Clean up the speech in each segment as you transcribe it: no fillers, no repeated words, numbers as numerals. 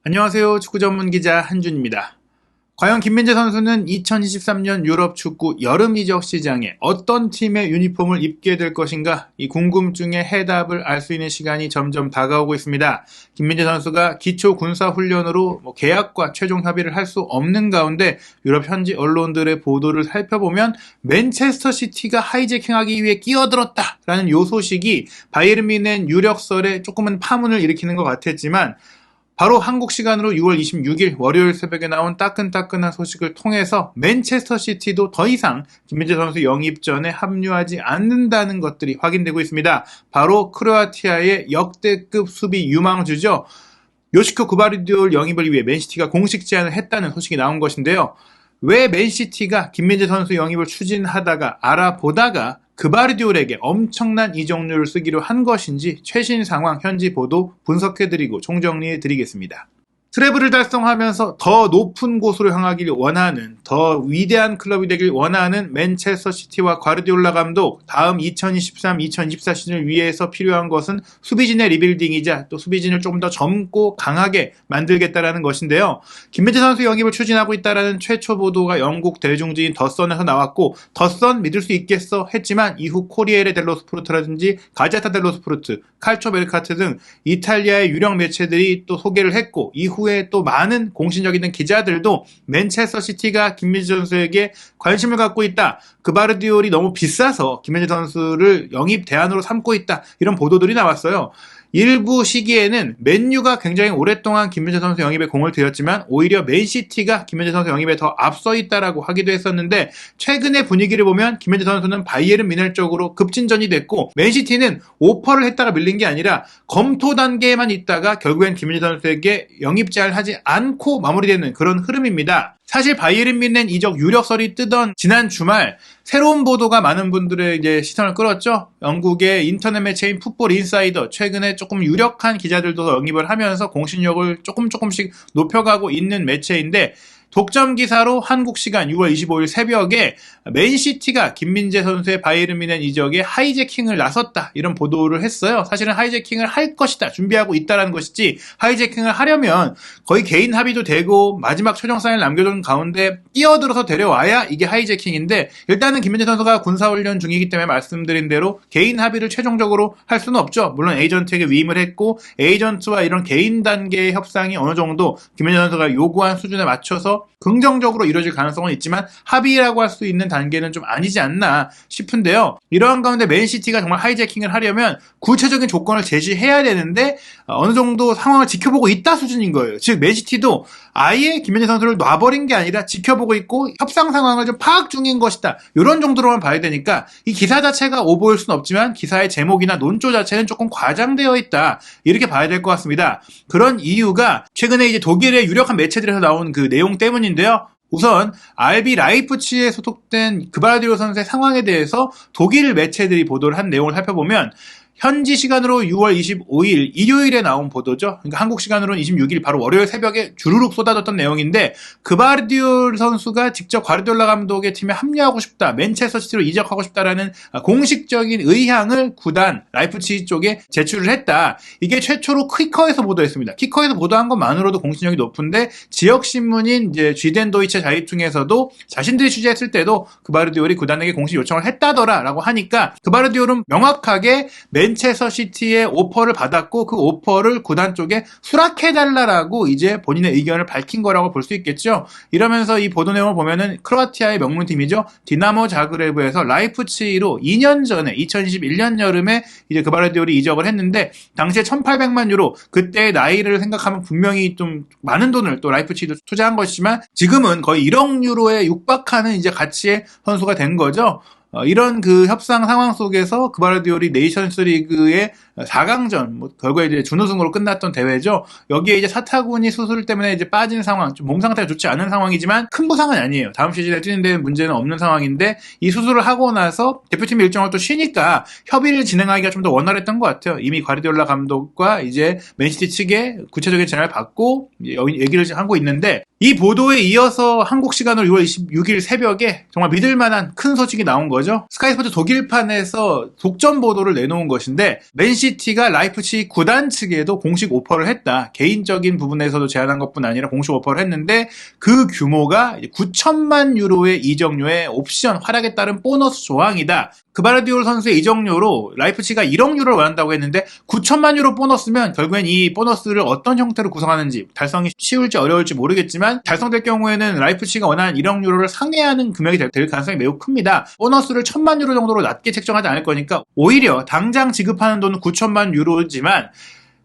안녕하세요. 축구 전문 기자 한준입니다. 과연 김민재 선수는 2023년 유럽 축구 여름 이적 시장에 어떤 팀의 유니폼을 입게 될 것인가? 이 궁금증의 해답을 알 수 있는 시간이 점점 다가오고 있습니다. 김민재 선수가 기초 군사 훈련으로 계약과 최종 협의를 할 수 없는 가운데 유럽 현지 언론들의 보도를 살펴보면 맨체스터 시티가 하이제킹하기 위해 끼어들었다라는 요 소식이 바이에른 뮌헨 유력설에 조금은 파문을 일으키는 것 같았지만 바로 한국 시간으로 6월 26일 월요일 새벽에 나온 따끈따끈한 소식을 통해서 맨체스터 시티도 더 이상 김민재 선수 영입전에 합류하지 않는다는 것들이 확인되고 있습니다. 바로 크로아티아의 역대급 수비 유망주죠. 요시코 구바르디올 영입을 위해 맨시티가 공식 제안을 했다는 소식이 나온 것인데요. 왜 맨시티가 김민재 선수 영입을 추진하다가 알아보다가 그바르디올에게 엄청난 이적료를 쓰기로 한 것인지 최신 상황 현지 보도 분석해드리고 총정리해드리겠습니다. 트래블을 달성하면서 더 높은 곳으로 향하길 원하는, 더 위대한 클럽이 되길 원하는 맨체스터 시티와 과르디올라 감독, 다음 2023-2024 시즌을 위해서 필요한 것은 수비진의 리빌딩이자 또 수비진을 조금 더 젊고 강하게 만들겠다라는 것인데요. 김민재 선수 영입을 추진하고 있다라는 최초 보도가 영국 대중지인 더선에서 나왔고, 더선 믿을 수 있겠어 했지만 이후 코리에레 델로 스포르트라든지 가제타 델로 스포르트, 칼초 메르카트 등 이탈리아의 유력 매체들이 또 소개를 했고, 이후에 또 많은 공신력 있는 기자들도 맨체스터 시티가 김민재 선수에게 관심을 갖고 있다. 그바르디올이 너무 비싸서 김민재 선수를 영입 대안으로 삼고 있다. 이런 보도들이 나왔어요. 일부 시기에는 맨유가 굉장히 오랫동안 김민재 선수 영입에 공을 들였지만 오히려 맨시티가 김민재 선수 영입에 더 앞서 있다라고 하기도 했었는데 최근의 분위기를 보면 김민재 선수는 바이에른 뮌헨 쪽으로 급진전이 됐고 맨시티는 오퍼를 했다가 밀린 게 아니라 검토 단계에만 있다가 결국엔 김민재 선수에게 영입 제안을 하지 않고 마무리되는 그런 흐름입니다. 사실 바이에른 뮌헨 이적 유력설이 뜨던 지난 주말 새로운 보도가 많은 분들의 이제 시선을 끌었죠. 영국의 인터넷 매체인 풋볼 인사이더 최근에 조금 유력한 기자들도 영입을 하면서 공신력을 조금씩 높여가고 있는 매체인데 독점 기사로 한국 시간 6월 25일 새벽에 맨시티가 김민재 선수의 바이에른 뮌헨 이적에 하이제킹을 나섰다 이런 보도를 했어요. 사실은 하이제킹을 할 것이다 준비하고 있다라는 것이지 하이제킹을 하려면 거의 개인 합의도 되고 마지막 최종 사인을 남겨둔 가운데 뛰어들어서 데려와야 이게 하이제킹인데 일단은 김민재 선수가 군사훈련 중이기 때문에 말씀드린 대로 개인 합의를 최종적으로 할 수는 없죠. 물론 에이전트에게 위임을 했고 에이전트와 이런 개인 단계의 협상이 어느 정도 김민재 선수가 요구한 수준에 맞춰서 긍정적으로 이루어질 가능성은 있지만 합의라고 할 수 있는 단계는 좀 아니지 않나 싶은데요. 이러한 가운데 맨시티가 정말 하이제킹을 하려면 구체적인 조건을 제시해야 되는데 어느 정도 상황을 지켜보고 있다 수준인 거예요. 즉 맨시티도 아예 김민재 선수를 놔버린 게 아니라 지켜보고 있고 협상 상황을 좀 파악 중인 것이다. 이런 정도로만 봐야 되니까 이 기사 자체가 오보일 수는 없지만 기사의 제목이나 논조 자체는 조금 과장되어 있다. 이렇게 봐야 될 것 같습니다. 그런 이유가 최근에 이제 독일의 유력한 매체들에서 나온 그 내용 때문인데요. 우선 RB 라이프치히에 소속된 그바르디올 선수의 상황에 대해서 독일 매체들이 보도를 한 내용을 살펴보면 현지 시간으로 6월 25일 일요일에 나온 보도죠. 그러니까 한국 시간으로는 26일 바로 월요일 새벽에 주르륵 쏟아졌던 내용인데 그바르디올 선수가 직접 과르디올라 감독의 팀에 합류하고 싶다. 맨체스터 시티로 이적하고 싶다라는 공식적인 의향을 구단 라이프치히 쪽에 제출을 했다. 이게 최초로 키커에서 보도했습니다. 키커에서 보도한 것만으로도 공신력이 높은데 지역 신문인 이제 쥐덴 도이체 자이퉁에서도 자신들이 취재했을 때도 그바르디올이 구단에게 공식 요청을 했다더라라고 하니까 그바르디올은 명확하게 맨체스터 시티의 오퍼를 받았고 그 오퍼를 구단 쪽에 수락해달라라고 이제 본인의 의견을 밝힌 거라고 볼 수 있겠죠. 이러면서 이 보도 내용을 보면은 크로아티아의 명문팀이죠. 디나모 자그레브에서 라이프치히로 2년 전에 2021년 여름에 이제 그바르디올이 이적을 했는데 당시에 1,800만 유로 그때의 나이를 생각하면 분명히 좀 많은 돈을 또 라이프치히도 투자한 것이지만 지금은 거의 1억 유로에 육박하는 이제 가치의 선수가 된 거죠. 이런 그 협상 상황 속에서 그바르디올이 네이션스 리그의 4강전, 결국에 이제 준우승으로 끝났던 대회죠. 여기에 이제 사타구니 수술 때문에 이제 빠진 상황, 좀 몸 상태가 좋지 않은 상황이지만 큰 부상은 아니에요. 다음 시즌에 뛰는 데 문제는 없는 상황인데 이 수술을 하고 나서 대표팀 일정을 또 쉬니까 협의를 진행하기가 좀 더 원활했던 것 같아요. 이미 과르디올라 감독과 이제 맨시티 측에 구체적인 제안을 받고 얘기를 하고 있는데 이 보도에 이어서 한국 시간으로 6월 26일 새벽에 정말 믿을 만한 큰 소식이 나온 거죠. 거죠. 스카이스포츠 독일판에서 독점 보도를 내놓은 것인데 맨시티가 라이프치히 구단 측에도 공식 오퍼를 했다. 개인적인 부분에서도 제안한 것뿐 아니라 공식 오퍼를 했는데 그 규모가 9천만 유로의 이적료에 옵션 활약에 따른 보너스 조항이다. 그바르디올 선수의 이적료로 라이프치히가 1억 유로를 원한다고 했는데 9천만 유로 보너스면 결국엔 이 보너스를 어떤 형태로 구성하는지 달성이 쉬울지 어려울지 모르겠지만 달성될 경우에는 라이프치히가 원하는 1억 유로를 상회하는 금액이 될 가능성이 매우 큽니다. 보너스를 1천만 유로 정도로 낮게 책정하지 않을 거니까 오히려 당장 지급하는 돈은 9천만 유로지만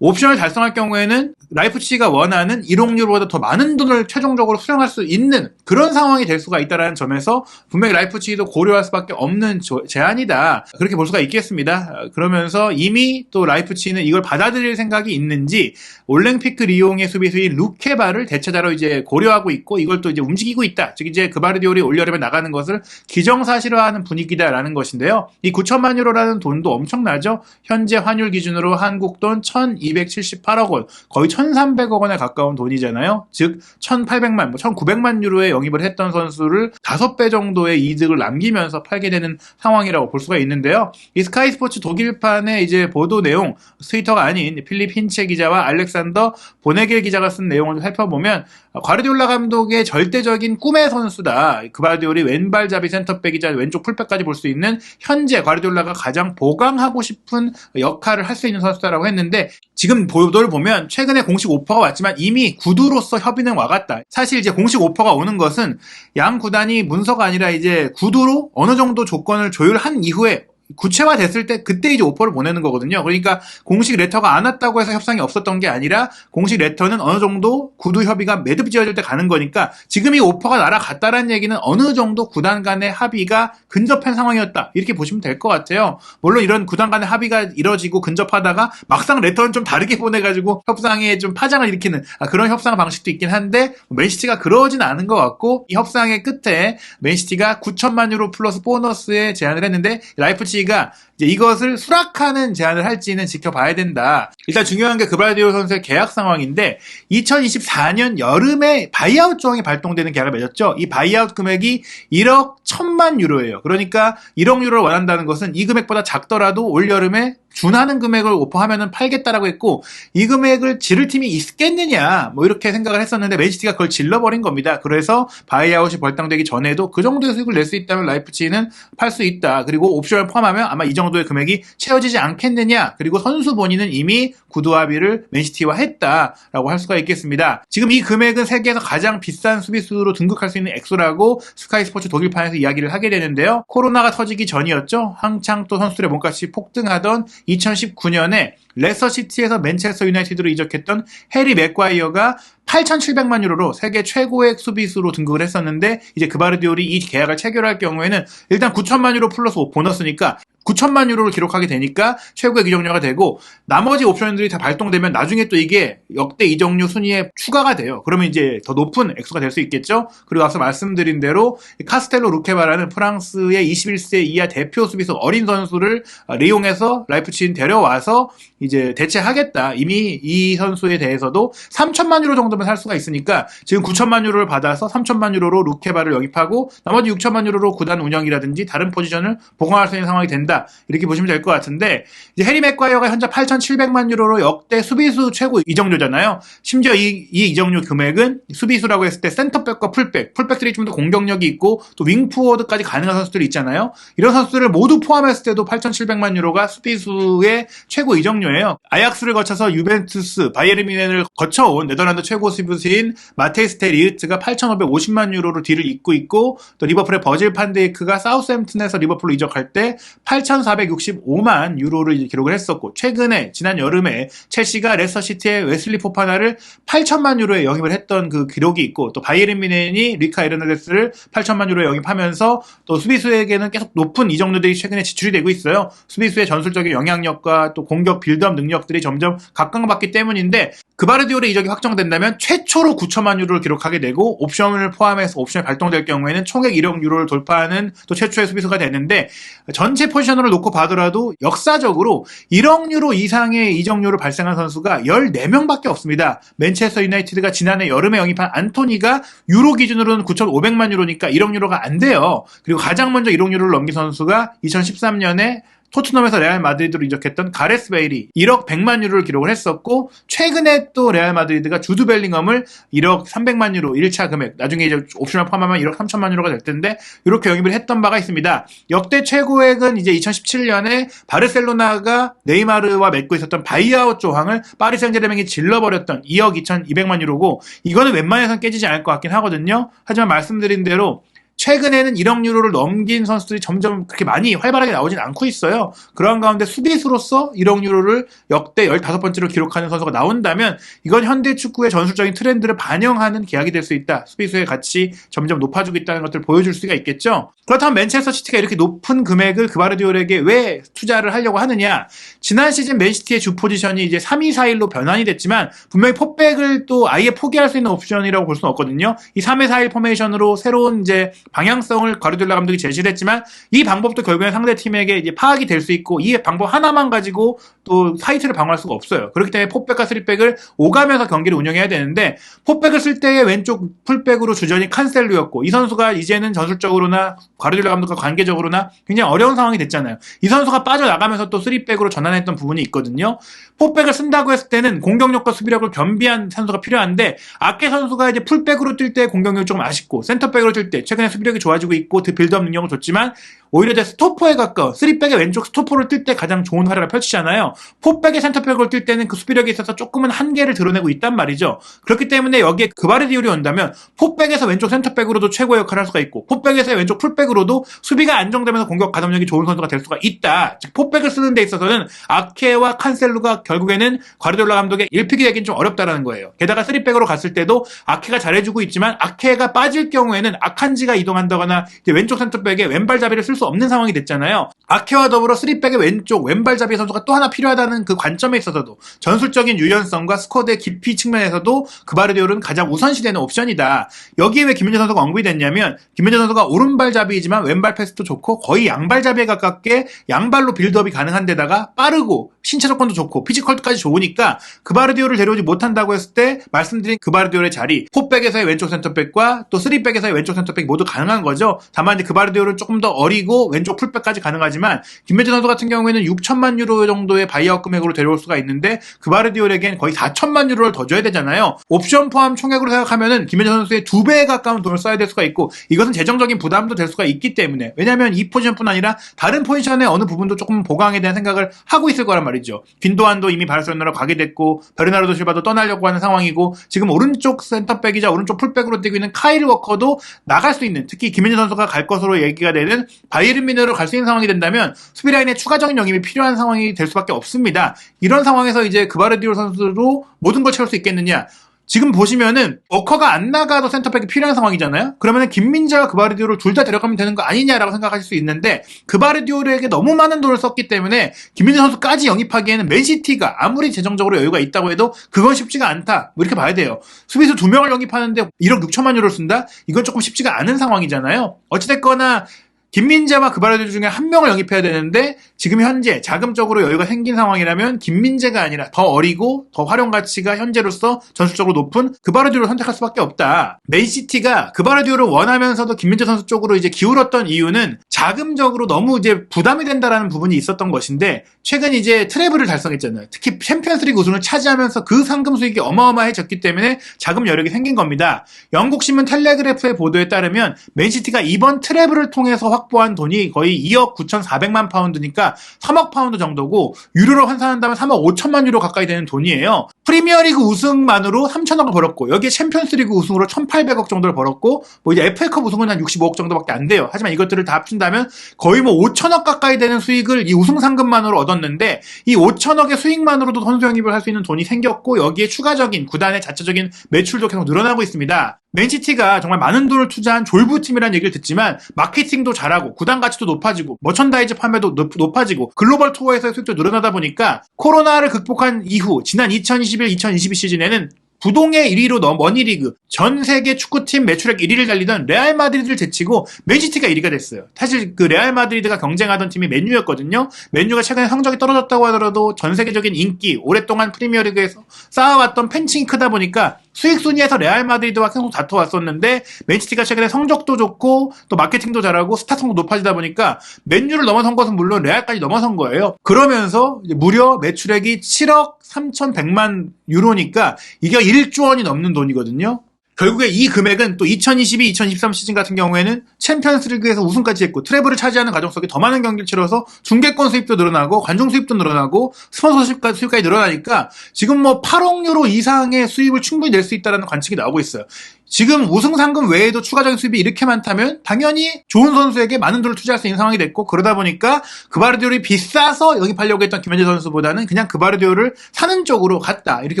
옵션을 달성할 경우에는 라이프치히가 원하는 1억 유로보다 더 많은 돈을 최종적으로 수령할 수 있는 그런 상황이 될 수가 있다는 점에서 분명히 라이프치히도 고려할 수밖에 없는 제안이다. 그렇게 볼 수가 있겠습니다. 그러면서 이미 또 라이프치히는 이걸 받아들일 생각이 있는지 올랭피크 리옹의 수비수인 루케바를 대체자로 이제 고려하고 있고 이걸 또 이제 움직이고 있다. 즉 이제 그바르디올이 올여름에 나가는 것을 기정사실화하는 분위기다라는 것인데요. 이 9천만 유로라는 돈도 엄청나죠. 현재 환율 기준으로 한국 돈 1,278억 원, 거의 1,300억 원에 가까운 돈이잖아요. 즉 1,800만, 1,900만 유로에 영입을 했던 선수를 5배 정도의 이득을 남기면서 팔게 되는 상황이라고 볼 수가 있는데요. 이 스카이 스포츠 독일판의 이제 보도 내용, 트위터가 아닌 필립 힌체 기자와 알렉산더 보네겔 기자가 쓴 내용을 좀 살펴보면 과르디올라 감독의 절대적인 꿈의 선수다. 그바르디올이 왼발잡이 센터백이자 왼쪽 풀백까지 볼 수 있는 현재 과르디올라가 가장 보강하고 싶은 역할을 할 수 있는 선수다라고 했는데 지금 보도를 보면 최근에 공식 오퍼가 왔지만 이미 구두로서 협의는 와갔다. 사실 이제 공식 오퍼가 오는 것은 양 구단이 문서가 아니라 이제 구두로 어느 정도 조건을 조율한 이후에 구체화됐을 때 그때 이제 오퍼를 보내는 거거든요. 그러니까 공식 레터가 안 왔다고 해서 협상이 없었던 게 아니라 공식 레터는 어느 정도 구두 협의가 매듭 지어질 때 가는 거니까 지금 이 오퍼가 날아갔다라는 얘기는 어느 정도 구단 간의 합의가 근접한 상황이었다. 이렇게 보시면 될 것 같아요. 물론 이런 구단 간의 합의가 이뤄지고 근접하다가 막상 레터는 좀 다르게 보내가지고 협상에 좀 파장을 일으키는 그런 협상 방식도 있긴 한데 맨시티가 그러진 않은 것 같고 이 협상의 끝에 맨시티가 9천만 유로 플러스 보너스에 제안을 했는데 라이프치히가 이제 이것을 수락하는 제안을 할지는 지켜봐야 된다. 일단 중요한 게 그바르디올 선수의 계약 상황인데 2024년 여름에 바이아웃 조항이 발동되는 계약을 맺었죠. 이 바이아웃 금액이 1억 1천만 유로예요. 그러니까 1억 유로를 원한다는 것은 이 금액보다 작더라도 올 여름에 준하는 금액을 오퍼하면은 팔겠다라고 했고 이 금액을 지를 팀이 있겠느냐 뭐 이렇게 생각을 했었는데 맨시티가 그걸 질러버린 겁니다. 그래서 바이아웃이 벌당되기 전에도 그 정도의 수익을 낼 수 있다면 라이프치히는 팔 수 있다. 그리고 옵션을 포함하면 아마 이 정도의 금액이 채워지지 않겠느냐. 그리고 선수 본인은 이미 구두 합의를 맨시티와 했다라고 할 수가 있겠습니다. 지금 이 금액은 세계에서 가장 비싼 수비수로 등극할 수 있는 액수라고 스카이 스포츠 독일판에서 이야기를 하게 되는데요. 코로나가 터지기 전이었죠. 한창 또 선수들의 몸값이 폭등하던 2019년에 레스터시티에서 맨체스터 유나이티드로 이적했던 해리 맥과이어가 8,700만 유로로 세계 최고의 수비수로 등극을 했었는데 이제 그바르디올이 이 계약을 체결할 경우에는 일단 9천만 유로 플러스 보너스니까 9천만 유로를 기록하게 되니까 최고의 이적료가 되고 나머지 옵션들이 다 발동되면 나중에 또 이게 역대 이적료 순위에 추가가 돼요. 그러면 이제 더 높은 액수가 될 수 있겠죠. 그리고 앞서 말씀드린 대로 카스텔로 루케바라는 프랑스의 21세 이하 대표 수비수 어린 선수를 리옹에서 라이프치히는 데려와서 이제 대체하겠다. 이미 이 선수에 대해서도 3천만 유로 정도면 살 수가 있으니까 지금 9천만 유로를 받아서 3천만 유로로 루케바를 영입하고 나머지 6천만 유로로 구단 운영이라든지 다른 포지션을 보강할 수 있는 상황이 된다. 이렇게 보시면 될 것 같은데 이제 해리 맥과이어가 현재 8,700만 유로로 역대 수비수 최고 이적료잖아요. 심지어 이 이적료 금액은 수비수라고 했을 때 센터백과 풀백들이 좀 더 공격력이 있고 또 윙포워드까지 가능한 선수들이 있잖아요. 이런 선수들을 모두 포함했을 때도 8,700만 유로가 수비수의 최고 이적료예요. 아약스를 거쳐서 유벤투스, 바이에른 뮌헨을 거쳐온 네덜란드 최고 수비수인 마테이스 데 리흐트가 8,550만 유로로 딜을 잇고 있고 또 리버풀의 버질 판데이크가 사우스햄튼에서 리버풀로 이적할 때 8,465만 유로를 기록을 했었고 최근에 지난 여름에 첼시가 레스터시티의 웨슬리 포파나를 8천만 유로에 영입을 했던 그 기록이 있고 또 바이에른 뮌헨이 리카 에르나데스를 8천만 유로에 영입하면서 또 수비수에게는 계속 높은 이적료들이 최근에 지출이 되고 있어요. 수비수의 전술적인 영향력과 또 공격 빌드업 빌드업 능력들이 점점 각광받기 때문인데 그바르디올의 이적이 확정된다면 최초로 9천만 유로를 기록하게 되고 옵션을 포함해서 옵션이 발동될 경우에는 총액 1억 유로를 돌파하는 또 최초의 수비수가 되는데 전체 포지션으로 놓고 봐더라도 역사적으로 1억 유로 이상의 이적료를 발생한 선수가 14명밖에 없습니다. 맨체스터 유나이티드가 지난해 여름에 영입한 안토니가 유로 기준으로는 9,500만 유로니까 1억 유로가 안 돼요. 그리고 가장 먼저 1억 유로를 넘긴 선수가 2013년에 토트넘에서 레알 마드리드로 이적했던 가레스 베일이 1억 100만 유로를 기록을 했었고 최근에 또 레알 마드리드가 주드 벨링엄을 1억 300만 유로 1차 금액 나중에 이제 옵션을 포함하면 1억 3천만 유로가 될 텐데 이렇게 영입을 했던 바가 있습니다. 역대 최고액은 이제 2017년에 바르셀로나가 네이마르와 맺고 있었던 바이아웃 조항을 파리 생제르맹이 질러버렸던 2억 2,200만 유로고 이거는 웬만해서는 깨지지 않을 것 같긴 하거든요. 하지만 말씀드린 대로 최근에는 1억 유로를 넘긴 선수들이 점점 그렇게 많이 활발하게 나오진 않고 있어요. 그런 가운데 수비수로서 1억 유로를 역대 15번째로 기록하는 선수가 나온다면 이건 현대 축구의 전술적인 트렌드를 반영하는 계약이 될 수 있다. 수비수의 가치 점점 높아지고 있다는 것들을 보여줄 수가 있겠죠. 그렇다면 맨체스터 시티가 이렇게 높은 금액을 그바르디올에게 왜 투자를 하려고 하느냐. 지난 시즌 맨시티의 주 포지션이 이제 3-2-4-1로 변환이 됐지만 분명히 포백을 또 아예 포기할 수 있는 옵션이라고 볼 수는 없거든요. 이 3-2-4-1 포메이션으로 새로운 이제 방향성을 과르디올라 감독이 제시를 했지만 이 방법도 결국엔 상대 팀에게 이제 파악이 될 수 있고 이 방법 하나만 가지고 또 타이틀을 방어할 수가 없어요. 그렇기 때문에 포백과 쓰리백을 오가면서 경기를 운영해야 되는데 포백을 쓸 때의 왼쪽 풀백으로 주전이 칸셀루였고 이 선수가 이제는 전술적으로나 과르디올라 감독과 관계적으로나 굉장히 어려운 상황이 됐잖아요. 이 선수가 빠져나가면서 또 쓰리백으로 전환했던 부분이 있거든요. 포백을 쓴다고 했을 때는 공격력과 수비력을 겸비한 선수가 필요한데 아케 선수가 이제 풀백으로 뛸 때 공격력이 조금 아쉽고 센터백으로 뛸 때 최근에 수비력이 좋아지고 있고 빌드업 능력을 줬지만 오히려 이제 스토퍼에 가까운 3백의 왼쪽 스토퍼를 뛸 때 가장 좋은 활약을 펼치잖아요. 4백의 센터백을 뛸 때는 그 수비력에 있어서 조금은 한계를 드러내고 있단 말이죠. 그렇기 때문에 여기에 그바르디올이 온다면 4백에서 왼쪽 센터백으로도 최고의 역할을 할 수가 있고 4백에서 왼쪽 풀백으로도 수비가 안정되면서 공격 가담력이 좋은 선수가 될 수가 있다. 즉 4백을 쓰는 데 있어서는 아케와 칸셀루가 결국에는 과르디올라 감독의 일픽이 되긴 좀 어렵다라는 거예요. 게다가 3백으로 갔을 때도 아케가 잘해주고 있지만 아케가 빠질 경우에는 아칸지가 이동한다거나 이제 왼쪽 센터백에 왼발잡이를 쓸 수 없는 상황이 됐잖아요. 아케와 더불어 3백의 왼쪽 왼발잡이 선수가 또 하나 필요하다는 그 관점에 있어서도 전술적인 유연성과 스쿼드의 깊이 측면에서도 그바르디올은 가장 우선시되는 옵션이다. 여기에 왜 김민재 선수가 언급이 됐냐면 김민재 선수가 오른발잡이이지만 왼발 패스도 좋고 거의 양발잡이에 가깝게 양발로 빌드업이 가능한 데다가 빠르고 신체 조건도 좋고 피지컬까지 좋으니까 그바르디올을 데려오지 못한다고 했을 때 말씀드린 그바르디올의 자리 4백에서의 왼쪽 센터백과 또 3백에서의 왼쪽 센터백 모두 가능한 거죠. 다만 이제 그바르디올은 조금 더 어리고 왼쪽 풀백까지 가능하지만 김민재 선수 같은 경우에는 6천만 유로 정도의 바이아웃 금액으로 데려올 수가 있는데 그바르디올에겐 거의 4천만 유로를 더 줘야 되잖아요. 옵션 포함 총액으로 생각하면은 김민재 선수의 2배에 가까운 돈을 써야 될 수가 있고 이것은 재정적인 부담도 될 수가 있기 때문에 왜냐하면 이 포지션뿐 아니라 다른 포지션의 어느 부분도 조금 보강에 대한 생각을 하고 있을 거란 말이죠. 빈도안도 이미 바르셀로나로 가게 됐고 베르나르도 실바도 떠나려고 하는 상황이고 지금 오른쪽 센터백이자 오른쪽 풀백으로 뛰고 있는 카일 워커도 나갈 수 있는 특히 김민재 선수가 갈 것으로 얘기가 되는 바이에른 뮌헨으로 갈 수 있는 상황이 된다면 수비라인에 추가적인 영입이 필요한 상황이 될 수밖에 없습니다. 이런 상황에서 이제 그바르디올 선수로 모든 걸 채울 수 있겠느냐? 지금 보시면은 워커가 안 나가도 센터백이 필요한 상황이잖아요. 그러면은 김민재와 그바르디올을 둘 다 데려가면 되는 거 아니냐라고 생각하실 수 있는데 그바르디올에게 너무 많은 돈을 썼기 때문에 김민재 선수까지 영입하기에는 맨시티가 아무리 재정적으로 여유가 있다고 해도 그건 쉽지가 않다. 뭐 이렇게 봐야 돼요. 수비수 2명을 영입하는데 1억 6천만 유로를 쓴다? 이건 조금 쉽지가 않은 상황이잖아요. 어찌됐거나 김민재와 그바르디올 중에 한 명을 영입해야 되는데 지금 현재 자금적으로 여유가 생긴 상황이라면 김민재가 아니라 더 어리고 더 활용 가치가 현재로서 전술적으로 높은 그바르디올을 선택할 수밖에 없다. 맨시티가 그바르디올을 원하면서도 김민재 선수 쪽으로 이제 기울었던 이유는 자금적으로 너무 이제 부담이 된다라는 부분이 있었던 것인데 최근 이제 트래블을 달성했잖아요. 특히 챔피언스리그 우승을 차지하면서 그 상금 수익이 어마어마해졌기 때문에 자금 여력이 생긴 겁니다. 영국 신문 텔레그래프의 보도에 따르면 맨시티가 이번 트래블을 통해서 확보한 돈이 거의 2억 9,400만 파운드니까 3억 파운드 정도고 유로로 환산한다면 3억 5천만 유로 가까이 되는 돈이에요. 프리미어리그 우승만으로 3천억을 벌었고 여기에 챔피언스리그 우승으로 1,800억 정도를 벌었고 뭐 이제 FA컵 우승은 한 65억 정도밖에 안 돼요. 하지만 이것들을 다 합친다면 거의 뭐 5천억 가까이 되는 수익을 이 우승 상금만으로 얻었는데 이 5천억의 수익만으로도 선수 영입을 할 수 있는 돈이 생겼고 여기에 추가적인 구단의 자체적인 매출도 계속 늘어나고 있습니다. 맨시티가 정말 많은 돈을 투자한 졸부팀이라는 얘기를 듣지만 마케팅도 잘하고 구단 가치도 높아지고 머천다이즈 판매도 높아지고 글로벌 투어에서의 수익도 늘어나다 보니까 코로나를 극복한 이후 지난 2021-2022 시즌에는 부동의 1위로 원희리그 전 세계 축구팀 매출액 1위를 달리던 레알 마드리드를 제치고 맨시티가 1위가 됐어요. 사실 그 레알 마드리드가 경쟁하던 팀이 맨유였거든요. 맨유가 최근에 성적이 떨어졌다고 하더라도 전 세계적인 인기, 오랫동안 프리미어리그에서 쌓아왔던 팬층이 크다 보니까 수익 순위에서 레알 마드리드와 계속 다퉈왔었는데 맨시티가 최근에 성적도 좋고 또 마케팅도 잘하고 스타성도 높아지다 보니까 맨유를 넘어선 것은 물론 레알까지 넘어선 거예요. 그러면서 무려 매출액이 7억 3,100만 유로니까 이게 1조 원이 넘는 돈이거든요. 결국에 이 금액은 또 2022-2023 시즌 같은 경우에는 챔피언스리그에서 우승까지 했고 트래블을 차지하는 과정 속에 더 많은 경기를 치러서 중계권 수입도 늘어나고 관중 수입도 늘어나고 스폰서 수입까지 늘어나니까 지금 뭐 8억 유로 이상의 수입을 충분히 낼 수 있다는 관측이 나오고 있어요. 지금 우승 상금 외에도 추가적인 수입이 이렇게 많다면 당연히 좋은 선수에게 많은 돈을 투자할 수 있는 상황이 됐고 그러다 보니까 그바르디올이 비싸서 영입하려고 했던 김현재 선수보다는 그냥 그바르디올을 사는 쪽으로 갔다 이렇게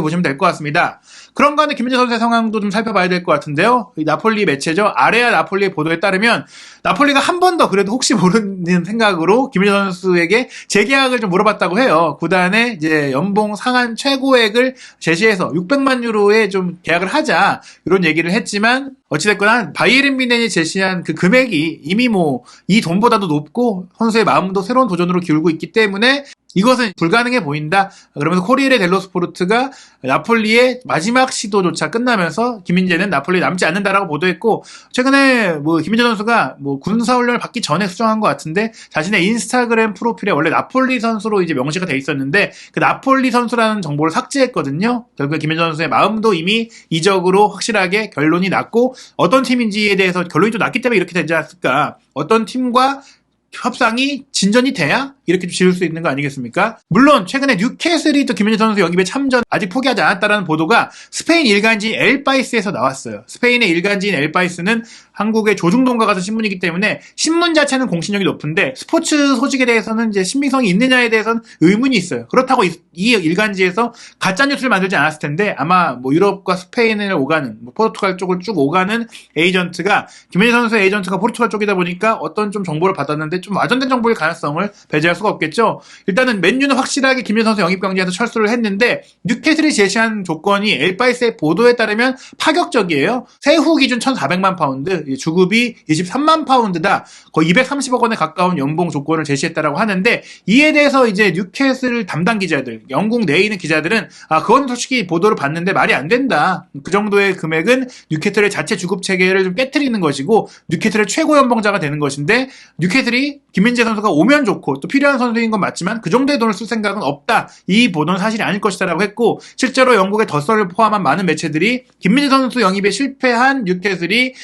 보시면 될 것 같습니다. 그런 가운데 김현재 선수의 상황도 좀 살펴봐야 될 것 같은데요. 나폴리 매체죠. 아레아 나폴리의 보도에 따르면 나폴리가 한 번 더 그래도 혹시 모르는 생각으로 김현재 선수에게 재계약을 좀 물어봤다고 해요. 구단의 이제 연봉 상한 최고액을 제시해서 600만 유로에 좀 계약을 하자 이런 얘기를 했지만 어찌됐거나 바이에른 뮌헨이 제시한 그 금액이 이미 뭐 이 돈보다도 높고 선수의 마음도 새로운 도전으로 기울고 있기 때문에 이것은 불가능해 보인다. 그러면서 코리에르 델로 스포르트가 나폴리의 마지막 시도조차 끝나면서 김민재는 나폴리에 남지 않는다라고 보도했고 최근에 뭐 김민재 선수가 뭐 군사훈련을 받기 전에 수정한 것 같은데 자신의 인스타그램 프로필에 원래 나폴리 선수로 이제 명시가 돼 있었는데 그 나폴리 선수라는 정보를 삭제했거든요. 결국에 김민재 선수의 마음도 이미 이적으로 확실하게 결론이 났고 어떤 팀인지에 대해서 결론이 좀 났기 때문에 이렇게 되지 않았을까. 어떤 팀과 협상이 진전이 돼야 이렇게 좀 지을 수 있는 거 아니겠습니까? 물론 최근에 뉴캐슬이 또 김민재 선수 영입에 참전 아직 포기하지 않았다라는 보도가 스페인 일간지인 엘바이스에서 나왔어요. 스페인의 일간지인 엘바이스는 한국의 조중동과 같은 신문이기 때문에 신문 자체는 공신력이 높은데 스포츠 소식에 대해서는 이제 신빙성이 있느냐에 대해서는 의문이 있어요. 그렇다고 이 일간지에서 가짜 뉴스를 만들지 않았을 텐데 아마 뭐 유럽과 스페인을 오가는 뭐 포르투갈 쪽을 쭉 오가는 에이전트가 김민재 선수의 에이전트가 포르투갈 쪽이다 보니까 어떤 좀 정보를 받았는데 좀 와전된 정보일 가능성을 배제할 수가 없겠죠. 일단은 맨유는 확실하게 김민재 선수 영입 경쟁에서 철수를 했는데 뉴캐슬이 제시한 조건이 엘바이스의 보도에 따르면 파격적이에요. 세후 기준 1,400만 파운드, 주급이 23만 파운드다. 거의 230억 원에 가까운 연봉 조건을 제시했다라고 하는데 이에 대해서 이제 뉴캐슬 담당 기자들, 영국 내에 있는 기자들은 그건 솔직히 보도를 봤는데 말이 안 된다. 그 정도의 금액은 뉴캐슬의 자체 주급 체계를 좀 깨트리는 것이고 뉴캐슬의 최고 연봉자가 되는 것인데 뉴캐슬이 김민재 선수가 오면 좋고 또 필요한 선수인 건 맞지만 그 정도의 돈을 쓸 생각은 없다. 이 보도는 사실이 아닐 것이다라고 했고 실제로 영국의 더설을 포함한 많은 매체들이 김민재 선수 영입에 실패한 뉴캐슬이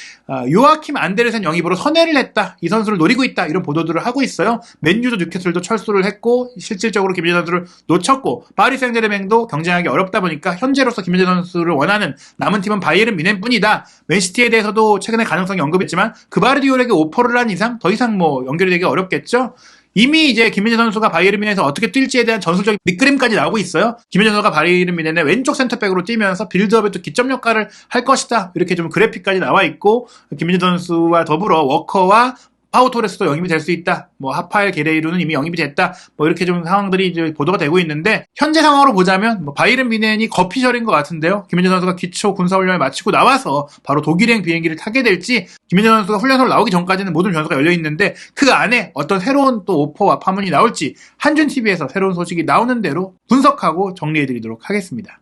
요아킴 안데르센 영입으로 선회를 했다. 이 선수를 노리고 있다. 이런 보도들을 하고 있어요. 맨유도 뉴캐슬도 철수를 했고 실질적으로 김민재 선수를 놓쳤고 파리 생제르맹도 경쟁하기 어렵다 보니까 현재로서 김민재 선수를 원하는 남은 팀은 바이에른 뮌헨뿐이다. 맨시티에 대해서도 최근에 가능성이 언급했지만 그바르디올에게 오퍼를 한 이상 더 이상 뭐 연결이 되기 어렵겠죠. 이미 이제 김민재 선수가 바이에른 뮌헨에서 어떻게 뛸지에 대한 전술적인 밑그림까지 나오고 있어요. 김민재 선수가 바이에른 뮌헨의 왼쪽 센터백으로 뛰면서 빌드업에 또 기점 역할을 할 것이다. 이렇게 좀 그래픽까지 나와 있고 김민재 선수와 더불어 워커와 파우 토레스도 영입이 될 수 있다. 뭐 하파엘 게레이로는 이미 영입이 됐다. 뭐 이렇게 좀 상황들이 이제 보도가 되고 있는데 현재 상황으로 보자면 뭐 바이에른 뮌헨이 거피절인 것 같은데요. 김민재 선수가 기초 군사 훈련을 마치고 나와서 바로 독일행 비행기를 타게 될지 김민재 선수가 훈련소로 나오기 전까지는 모든 변수가 열려 있는데 그 안에 어떤 새로운 또 오퍼와 파문이 나올지 한준 TV에서 새로운 소식이 나오는 대로 분석하고 정리해드리도록 하겠습니다.